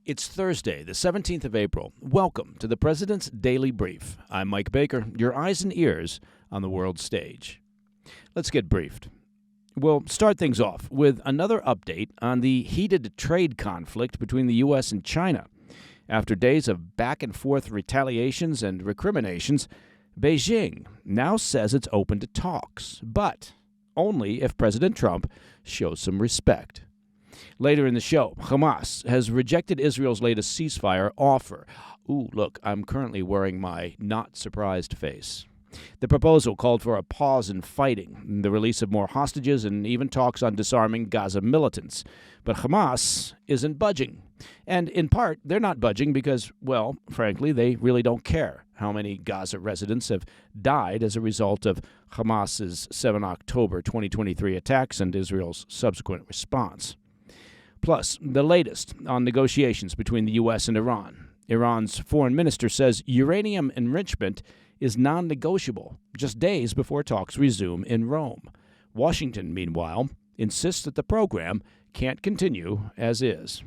It's Thursday, the 17th of April. Welcome to the President's Daily Brief. I'm Mike Baker, your eyes and ears on the world stage. Let's get briefed. We'll start things off with another update on the heated trade conflict between the U.S. and China. After days of back-and-forth retaliations and recriminations, Beijing now says it's open to talks, but only if President Trump shows some respect. Later in the show, Hamas has rejected Israel's latest ceasefire offer. Ooh, look, I'm currently wearing my not surprised face. The proposal called for a pause in fighting, the release of more hostages, and even talks on disarming Gaza militants. But Hamas isn't budging. And in part, they're not budging because, well, frankly, they really don't care how many Gaza residents have died as a result of Hamas's 7 October 2023 attacks and Israel's subsequent response. Plus, the latest on negotiations between the U.S. and Iran. Iran's foreign minister says uranium enrichment is non-negotiable, just days before talks resume in Rome. Washington, meanwhile, insists that the program can't continue as is.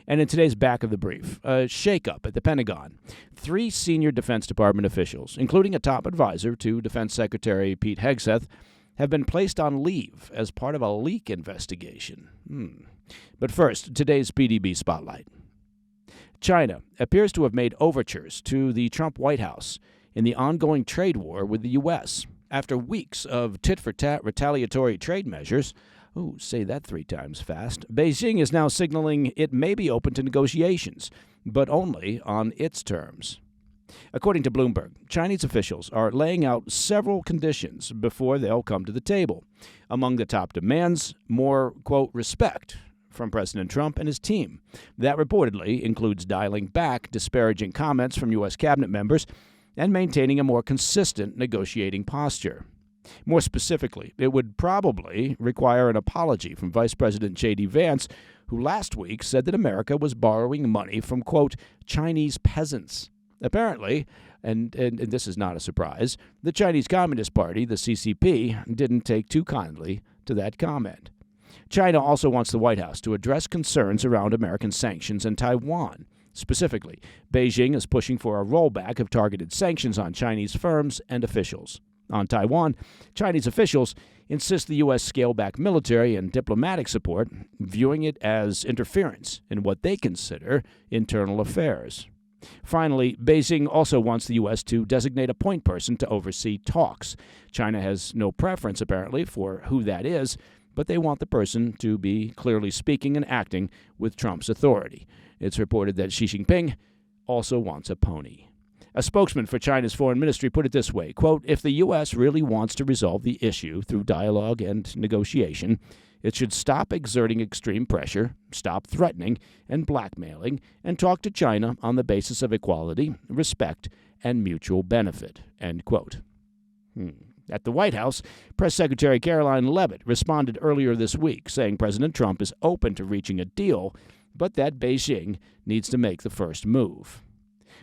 And in today's back of the brief, a shakeup at the Pentagon. 3 senior Defense Department officials, including a top advisor to Defense Secretary Pete Hegseth, have been placed on leave as part of a leak investigation. But first, today's PDB Spotlight. China appears to have made overtures to the Trump White House in the ongoing trade war with the U.S. After weeks of tit-for-tat retaliatory trade measures, say that 3 times fast, Beijing is now signaling it may be open to negotiations, but only on its terms. According to Bloomberg, Chinese officials are laying out several conditions before they'll come to the table. Among the top demands, more, quote, respect from President Trump and his team. That reportedly includes dialing back disparaging comments from U.S. cabinet members and maintaining a more consistent negotiating posture. More specifically, it would probably require an apology from Vice President J.D. Vance, who last week said that America was borrowing money from, quote, Chinese peasants. Apparently, and this is not a surprise, the Chinese Communist Party, the CCP, didn't take too kindly to that comment. China also wants the White House to address concerns around American sanctions and Taiwan. Specifically, Beijing is pushing for a rollback of targeted sanctions on Chinese firms and officials. On Taiwan, Chinese officials insist the U.S. scale back military and diplomatic support, viewing it as interference in what they consider internal affairs. Finally, Beijing also wants the U.S. to designate a point person to oversee talks. China has no preference, apparently, for who that is, but they want the person to be clearly speaking and acting with Trump's authority. It's reported that Xi Jinping also wants a pony. A spokesman for China's foreign ministry put it this way, quote, if the U.S. really wants to resolve the issue through dialogue and negotiation, it should stop exerting extreme pressure, stop threatening and blackmailing, and talk to China on the basis of equality, respect, and mutual benefit, end quote. At the White House, Press Secretary Caroline Leavitt responded earlier this week, saying President Trump is open to reaching a deal, but that Beijing needs to make the first move.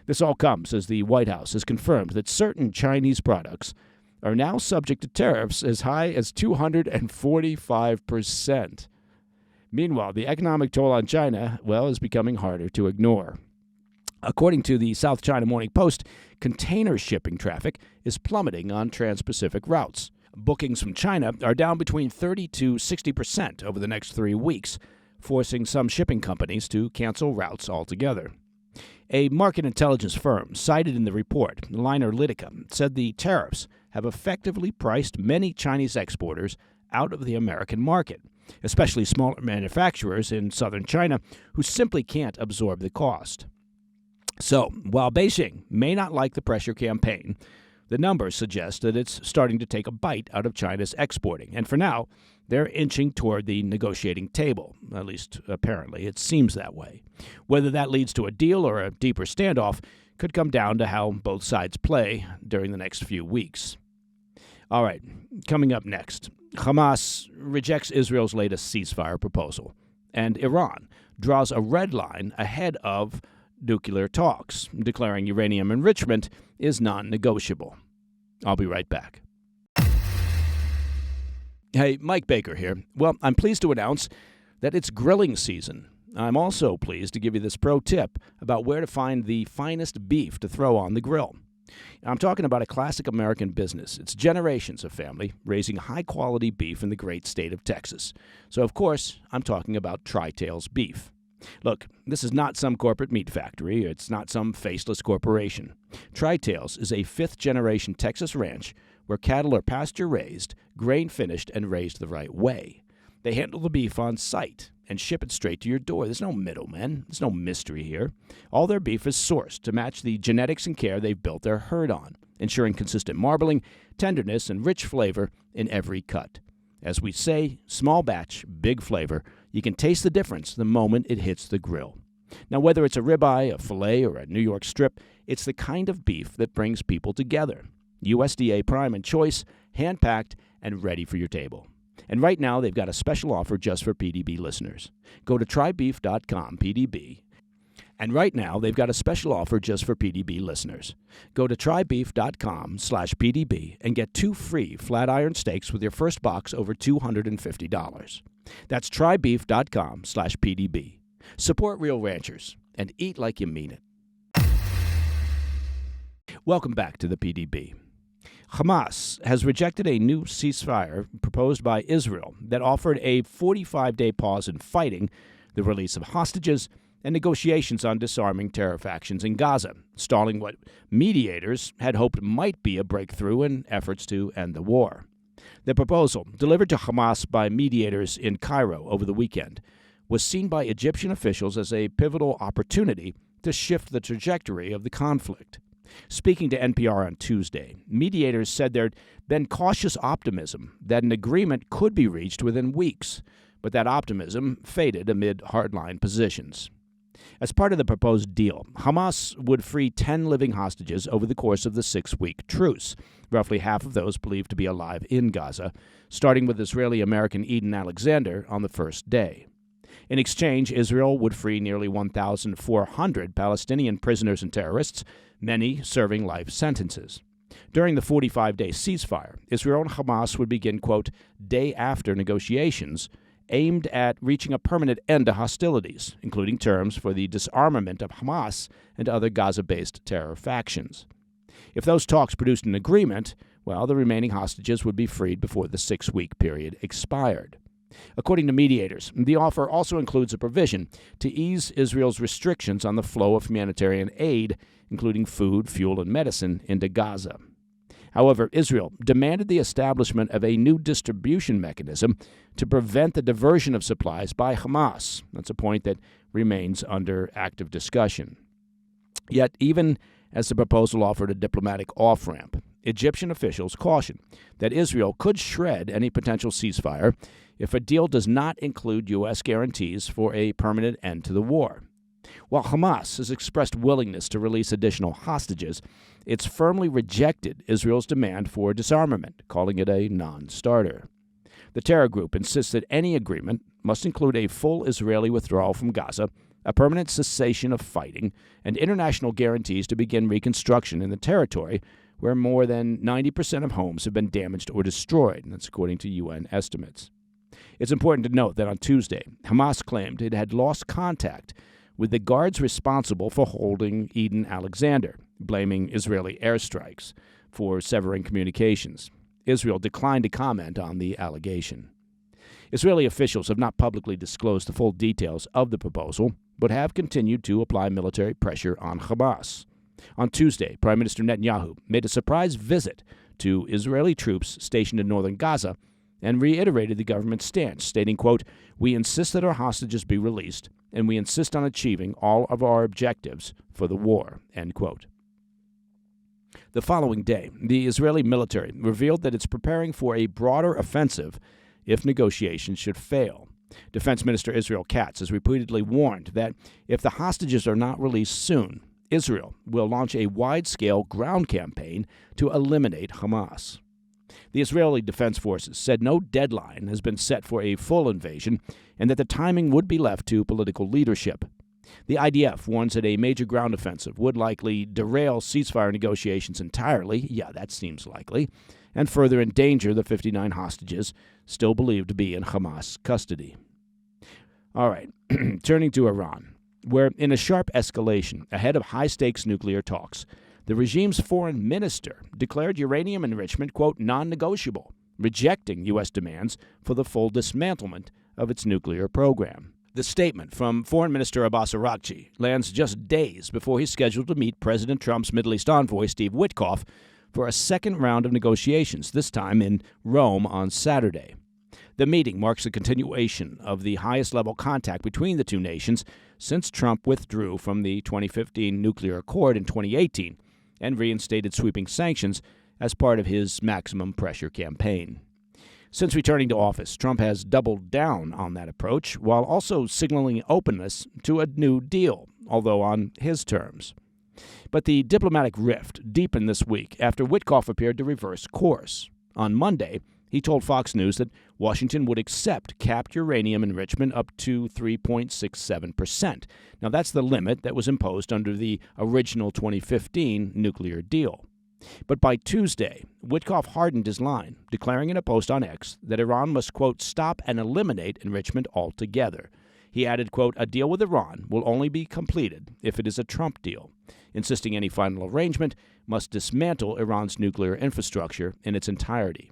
This all comes as the White House has confirmed that certain Chinese products are now subject to tariffs as high as 245%. Meanwhile, the economic toll on China, is becoming harder to ignore. According to the South China Morning Post, container shipping traffic is plummeting on trans-Pacific routes. Bookings from China are down between 30 to 60% over the next 3 weeks, forcing some shipping companies to cancel routes altogether. A market intelligence firm cited in the report, Lynalytica, said the tariffs have effectively priced many Chinese exporters out of the American market, especially smaller manufacturers in southern China who simply can't absorb the cost. So, while Beijing may not like the pressure campaign, the numbers suggest that it's starting to take a bite out of China's exporting, and for now, they're inching toward the negotiating table. At least, apparently, it seems that way. Whether that leads to a deal or a deeper standoff could come down to how both sides play during the next few weeks. All right, coming up next, Hamas rejects Israel's latest ceasefire proposal, and Iran draws a red line ahead of nuclear talks, declaring uranium enrichment is non-negotiable. I'll be right back. Hey, Mike Baker here. Well, I'm pleased to announce that it's grilling season. I'm also pleased to give you this pro tip about where to find the finest beef to throw on the grill. I'm talking about a classic American business. It's generations of family raising high-quality beef in the great state of Texas. So, of course, I'm talking about Tri-Tails Beef. Look, this is not some corporate meat factory. It's not some faceless corporation. Tri-Tails is a fifth-generation Texas ranch where cattle are pasture-raised, grain-finished, and raised the right way. They handle the beef on site and ship it straight to your door. There's no middlemen. There's no mystery here. All their beef is sourced to match the genetics and care they've built their herd on, ensuring consistent marbling, tenderness, and rich flavor in every cut. As we say, small batch, big flavor. You can taste the difference the moment it hits the grill. Now, whether it's a ribeye, a filet, or a New York strip, it's the kind of beef that brings people together. USDA prime and choice, hand-packed, and ready for your table. And right now, they've got a special offer just for PDB listeners. Go to trybeef.com, PDB. And right now, they've got a special offer just for PDB listeners. Go to trybeef.com/PDB and get 2 free flat iron steaks with your first box over $250. That's trybeef.com/PDB. Support real ranchers and eat like you mean it. Welcome back to the PDB. Hamas has rejected a new ceasefire proposed by Israel that offered a 45-day pause in fighting, the release of hostages, and negotiations on disarming Tariff actions in Gaza, stalling what mediators had hoped might be a breakthrough in efforts to end the war. The proposal, delivered to Hamas by mediators in Cairo over the weekend, was seen by Egyptian officials as a pivotal opportunity to shift the trajectory of the conflict. Speaking to NPR on Tuesday, mediators said there'd been cautious optimism that an agreement could be reached within weeks, but that optimism faded amid hardline positions. As part of the proposed deal, Hamas would free 10 living hostages over the course of the 6-week truce, roughly half of those believed to be alive in Gaza, starting with Israeli-American Eden Alexander on the first day. In exchange, Israel would free nearly 1,400 Palestinian prisoners and terrorists, many serving life sentences. During the 45-day ceasefire, Israel and Hamas would begin, quote, day-after negotiations aimed at reaching a permanent end to hostilities, including terms for the disarmament of Hamas and other Gaza-based terror factions. If those talks produced an agreement, well, the remaining hostages would be freed before the 6-week period expired. According to mediators, the offer also includes a provision to ease Israel's restrictions on the flow of humanitarian aid, including food, fuel, and medicine, into Gaza. However, Israel demanded the establishment of a new distribution mechanism to prevent the diversion of supplies by Hamas. That's a point that remains under active discussion. Yet, even as the proposal offered a diplomatic off-ramp, Egyptian officials caution that Israel could shred any potential ceasefire if a deal does not include U.S. guarantees for a permanent end to the war. While Hamas has expressed willingness to release additional hostages, it's firmly rejected Israel's demand for disarmament, calling it a non-starter. The terror group insists that any agreement must include a full Israeli withdrawal from Gaza, a permanent cessation of fighting, and international guarantees to begin reconstruction in the territory where more than 90% of homes have been damaged or destroyed, and that's according to UN estimates. It's important to note that on Tuesday, Hamas claimed it had lost contact with the guards responsible for holding Eden Alexander, blaming Israeli airstrikes for severing communications. Israel declined to comment on the allegation. Israeli officials have not publicly disclosed the full details of the proposal, but have continued to apply military pressure on Hamas. On Tuesday, Prime Minister Netanyahu made a surprise visit to Israeli troops stationed in northern Gaza and reiterated the government's stance, stating, quote, "We insist that our hostages be released, and we insist on achieving all of our objectives for the war," end quote. The following day, the Israeli military revealed that it's preparing for a broader offensive if negotiations should fail. Defense Minister Israel Katz has repeatedly warned that if the hostages are not released soon, Israel will launch a wide-scale ground campaign to eliminate Hamas. The Israeli Defense Forces said no deadline has been set for a full invasion and that the timing would be left to political leadership. The IDF warns that a major ground offensive would likely derail ceasefire negotiations entirely, yeah, that seems likely, and further endanger the 59 hostages still believed to be in Hamas custody. All right, turning to Iran, where in a sharp escalation ahead of high-stakes nuclear talks, the regime's foreign minister declared uranium enrichment, quote, non-negotiable, rejecting U.S. demands for the full dismantlement of its nuclear program. The statement from Foreign Minister Abbas Araghchi lands just days before he's scheduled to meet President Trump's Middle East envoy, Steve Witkoff, for a second round of negotiations, this time in Rome on Saturday. The meeting marks a continuation of the highest-level contact between the two nations since Trump withdrew from the 2015 nuclear accord in 2018 and reinstated sweeping sanctions as part of his maximum pressure campaign. Since returning to office, Trump has doubled down on that approach while also signaling openness to a new deal, although on his terms. But the diplomatic rift deepened this week after Witkoff appeared to reverse course. On Monday, he told Fox News that Washington would accept capped uranium enrichment up to 3.67%. Now, that's the limit that was imposed under the original 2015 nuclear deal. But by Tuesday, Witkoff hardened his line, declaring in a post on X that Iran must, quote, stop and eliminate enrichment altogether. He added, quote, a deal with Iran will only be completed if it is a Trump deal, insisting any final arrangement must dismantle Iran's nuclear infrastructure in its entirety.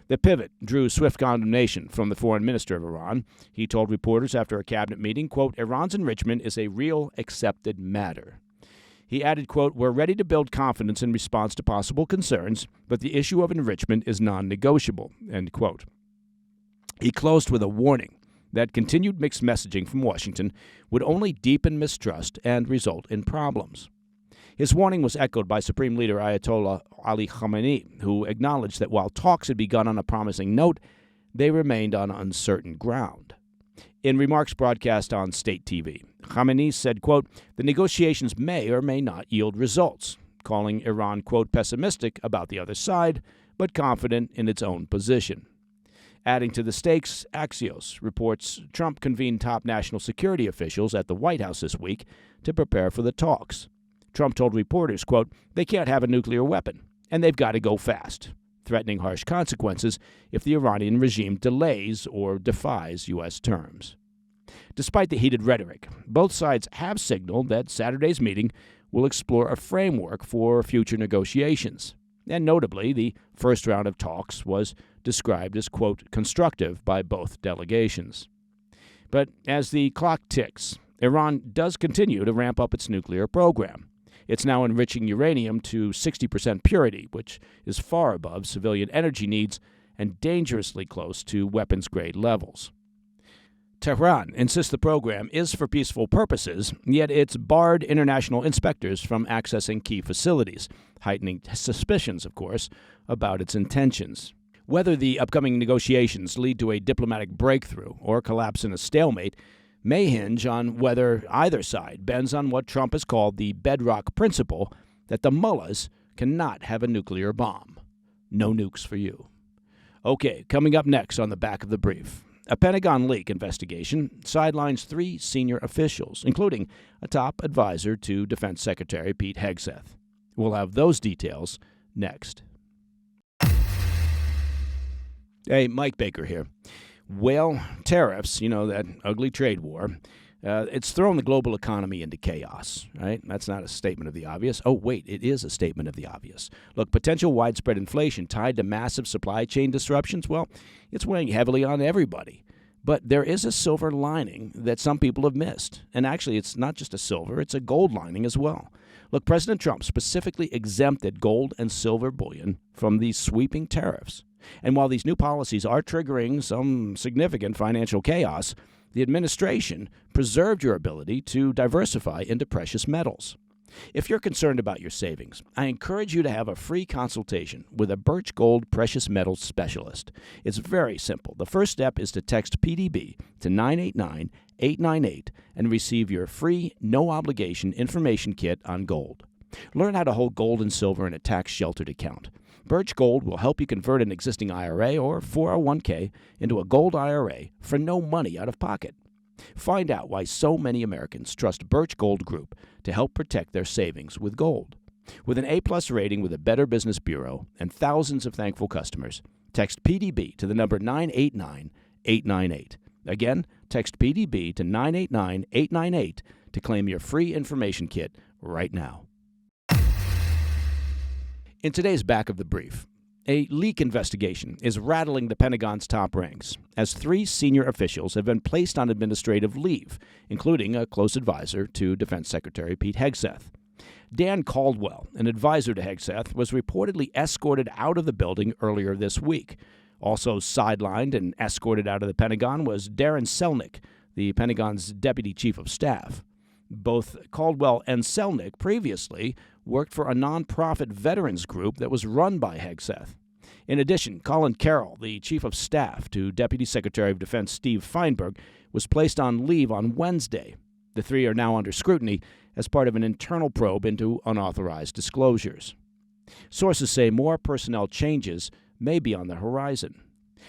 The pivot drew swift condemnation from the foreign minister of Iran. He told reporters after a cabinet meeting, quote, Iran's enrichment is a real accepted matter. He added, quote, we're ready to build confidence in response to possible concerns, but the issue of enrichment is non-negotiable, end quote. He closed with a warning that continued mixed messaging from Washington would only deepen mistrust and result in problems. His warning was echoed by Supreme Leader Ayatollah Ali Khamenei, who acknowledged that while talks had begun on a promising note, they remained on uncertain ground. In remarks broadcast on state TV, Khamenei said, quote, the negotiations may or may not yield results, calling Iran, quote, pessimistic about the other side, but confident in its own position. Adding to the stakes, Axios reports Trump convened top national security officials at the White House this week to prepare for the talks. Trump told reporters, quote, they can't have a nuclear weapon, and they've got to go fast, threatening harsh consequences if the Iranian regime delays or defies U.S. terms. Despite the heated rhetoric, both sides have signaled that Saturday's meeting will explore a framework for future negotiations. And notably, the first round of talks was described as, quote, constructive by both delegations. But as the clock ticks, Iran does continue to ramp up its nuclear program. It's now enriching uranium to 60% purity, which is far above civilian energy needs and dangerously close to weapons-grade levels. Tehran insists the program is for peaceful purposes, yet it's barred international inspectors from accessing key facilities, heightening suspicions, of course, about its intentions. Whether the upcoming negotiations lead to a diplomatic breakthrough or collapse in a stalemate may hinge on whether either side bends on what Trump has called the bedrock principle that the mullahs cannot have a nuclear bomb. No nukes for you. Okay, coming up next on the back of the brief. A Pentagon leak investigation sidelines 3 senior officials, including a top advisor to Defense Secretary Pete Hegseth. We'll have those details next. Hey, Mike Baker here. Well, tariffs, that ugly trade war, it's thrown the global economy into chaos, right? That's not a statement of the obvious. Oh, wait, it is a statement of the obvious. Look, potential widespread inflation tied to massive supply chain disruptions, well, it's weighing heavily on everybody. But there is a silver lining that some people have missed. And actually, it's not just a silver, it's a gold lining as well. Look, President Trump specifically exempted gold and silver bullion from these sweeping tariffs. And while these new policies are triggering some significant financial chaos, the administration preserved your ability to diversify into precious metals. If you're concerned about your savings, I encourage you to have a free consultation with a Birch Gold precious metals specialist. It's very simple. The first step is to text PDB to 989-898 and receive your free, no-obligation information kit on gold. Learn how to hold gold and silver in a tax-sheltered account. Birch Gold will help you convert an existing IRA or 401k into a gold IRA for no money out of pocket. Find out why so many Americans trust Birch Gold Group to help protect their savings with gold. With an A-plus rating with a Better Business Bureau and thousands of thankful customers, text PDB to the number 989-898. Again, Text PDB to 989-898 to claim your free information kit right now. In today's Back of the Brief, a leak investigation is rattling the Pentagon's top ranks as 3 senior officials have been placed on administrative leave, including a close advisor to Defense Secretary Pete Hegseth. Dan Caldwell, an advisor to Hegseth, was reportedly escorted out of the building earlier this week. Also sidelined and escorted out of the Pentagon was Darren Selnick, the Pentagon's deputy chief of staff. Both Caldwell and Selnick previously worked for a nonprofit veterans group that was run by Hegseth. In addition, Colin Carroll, the chief of staff to Deputy Secretary of Defense Steve Feinberg, was placed on leave on Wednesday. The 3 are now under scrutiny as part of an internal probe into unauthorized disclosures. Sources say more personnel changes may be on the horizon.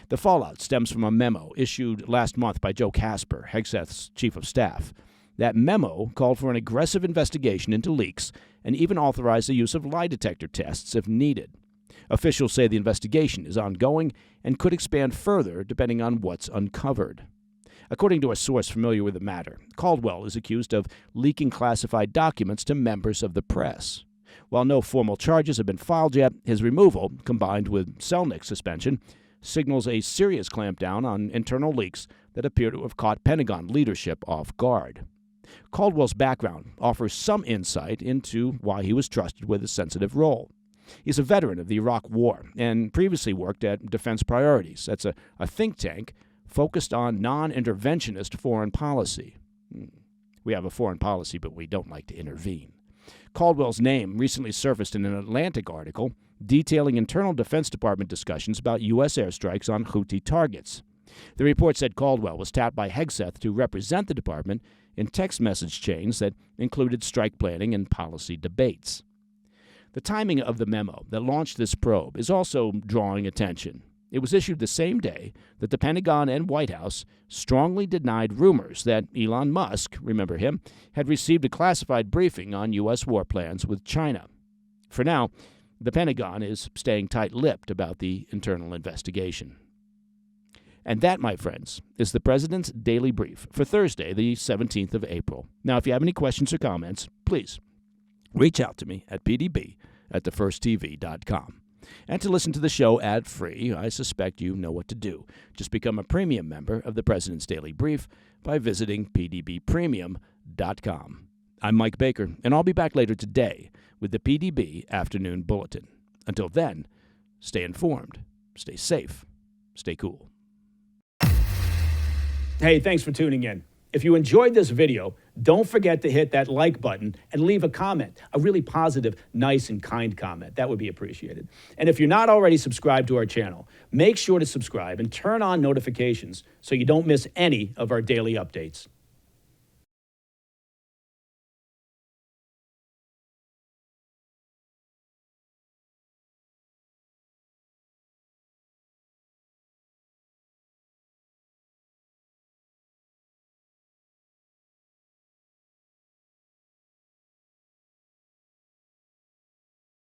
The fallout stems from a memo issued last month by Joe Casper, Hegseth's chief of staff. That memo called for an aggressive investigation into leaks and even authorized the use of lie detector tests if needed. Officials say the investigation is ongoing and could expand further depending on what's uncovered. According to a source familiar with the matter, Caldwell is accused of leaking classified documents to members of the press. While no formal charges have been filed yet, his removal, combined with Selnick's suspension, signals a serious clampdown on internal leaks that appear to have caught Pentagon leadership off guard. Caldwell's background offers some insight into why he was trusted with a sensitive role. He's a veteran of the Iraq War and previously worked at Defense Priorities. That's a think tank focused on non-interventionist foreign policy. We have a foreign policy, but we don't like to intervene. Caldwell's name recently surfaced in an Atlantic article detailing internal Defense Department discussions about U.S. airstrikes on Houthi targets. The report said Caldwell was tapped by Hegseth to represent the department in text message chains that included strike planning and policy debates. The timing of the memo that launched this probe is also drawing attention. It was issued the same day that the Pentagon and White House strongly denied rumors that Elon Musk, remember him, had received a classified briefing on U.S. war plans with China. For now, the Pentagon is staying tight-lipped about the internal investigation. And that, my friends, is the President's Daily Brief for Thursday, the 17th of April. Now, if you have any questions or comments, please reach out to me at pdb@thefirsttv.com. And to listen to the show ad-free, I suspect you know what to do. Just become a premium member of the President's Daily Brief by visiting pdbpremium.com. I'm Mike Baker, and I'll be back later today with the PDB Afternoon Bulletin. Until then, stay informed, stay safe, stay cool. Hey, thanks for tuning in. If you enjoyed this video, don't forget to hit that like button and leave a comment, a really positive, nice, and kind comment. That would be appreciated. And if you're not already subscribed to our channel, make sure to subscribe and turn on notifications so you don't miss any of our daily updates.